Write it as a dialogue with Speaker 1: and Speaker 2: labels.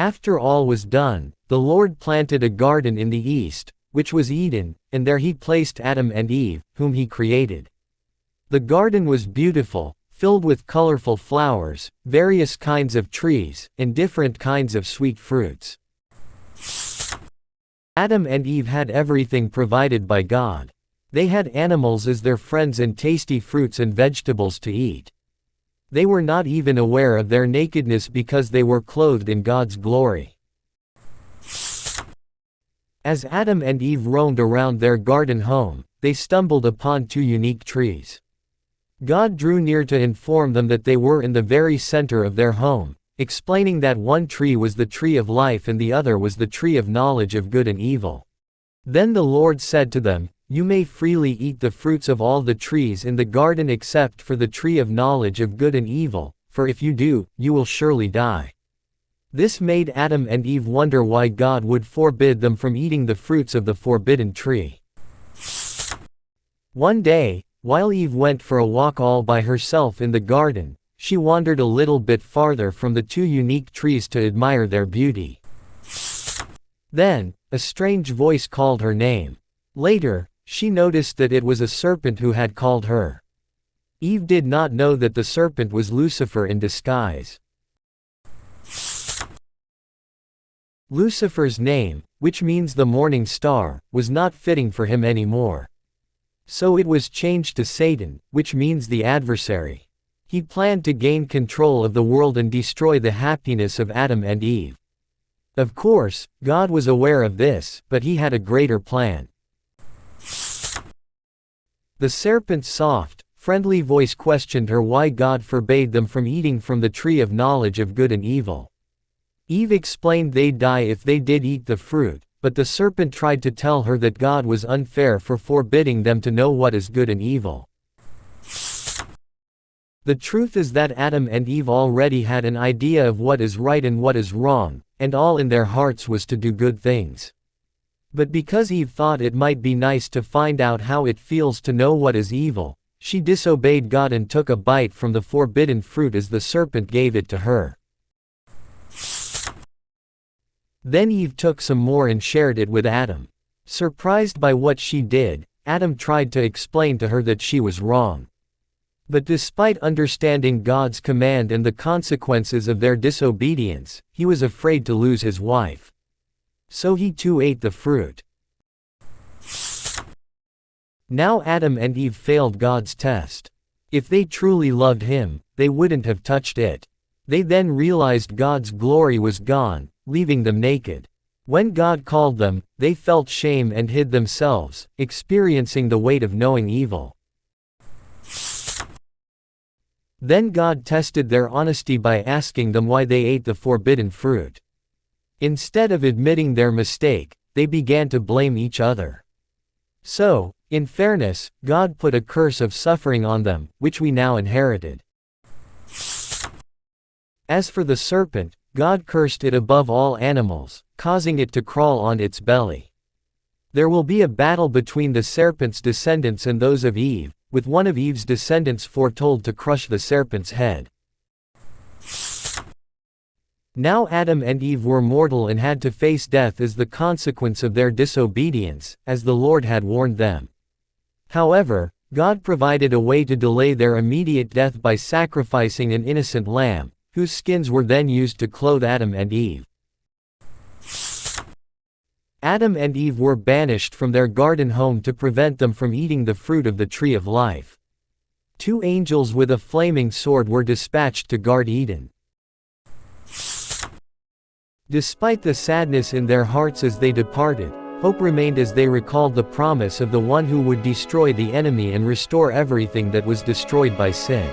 Speaker 1: After all was done, the Lord planted a garden in the east, which was Eden, and there he placed Adam and Eve, whom he created. The garden was beautiful, filled with colorful flowers, various kinds of trees, and different kinds of sweet fruits. Adam and Eve had everything provided by God. They had animals as their friends and tasty fruits and vegetables to eat. They were not even aware of their nakedness because they were clothed in God's glory. As Adam and Eve roamed around their garden home, they stumbled upon two unique trees. God drew near to inform them that they were in the very center of their home, explaining that one tree was the tree of life and the other was the tree of knowledge of good and evil. Then the Lord said to them, "You may freely eat the fruits of all the trees in the garden except for the tree of knowledge of good and evil, for if you do, you will surely die." This made Adam and Eve wonder why God would forbid them from eating the fruits of the forbidden tree. One day, while Eve went for a walk all by herself in the garden, she wandered a little bit farther from the two unique trees to admire their beauty. Then, a strange voice called her name. Later, she noticed that it was a serpent who had called her. Eve did not know that the serpent was Lucifer in disguise. Lucifer's name, which means the morning star, was not fitting for him anymore. So it was changed to Satan, which means the adversary. He planned to gain control of the world and destroy the happiness of Adam and Eve. Of course, God was aware of this, but he had a greater plan. The serpent's soft, friendly voice questioned her why God forbade them from eating from the tree of knowledge of good and evil. Eve explained they'd die if they did eat the fruit, but the serpent tried to tell her that God was unfair for forbidding them to know what is good and evil. The truth is that Adam and Eve already had an idea of what is right and what is wrong, and all in their hearts was to do good things. But because Eve thought it might be nice to find out how it feels to know what is evil, she disobeyed God and took a bite from the forbidden fruit as the serpent gave it to her. Then Eve took some more and shared it with Adam. Surprised by what she did, Adam tried to explain to her that she was wrong. But despite understanding God's command and the consequences of their disobedience, he was afraid to lose his wife. So he too ate the fruit. Now Adam and Eve failed God's test. If they truly loved him, they wouldn't have touched it. They then realized God's glory was gone, leaving them naked. When God called them, they felt shame and hid themselves, experiencing the weight of knowing evil. Then God tested their honesty by asking them why they ate the forbidden fruit. Instead of admitting their mistake, they began to blame each other. So, in fairness, God put a curse of suffering on them, which we now inherited. As for the serpent, God cursed it above all animals, causing it to crawl on its belly. There will be a battle between the serpent's descendants and those of Eve, with one of Eve's descendants foretold to crush the serpent's head. Now Adam and Eve were mortal and had to face death as the consequence of their disobedience, as the Lord had warned them. However, God provided a way to delay their immediate death by sacrificing an innocent lamb, whose skins were then used to clothe Adam and Eve. Adam and Eve were banished from their garden home to prevent them from eating the fruit of the tree of life. Two angels with a flaming sword were dispatched to guard Eden. Despite the sadness in their hearts as they departed, hope remained as they recalled the promise of the one who would destroy the enemy and restore everything that was destroyed by sin.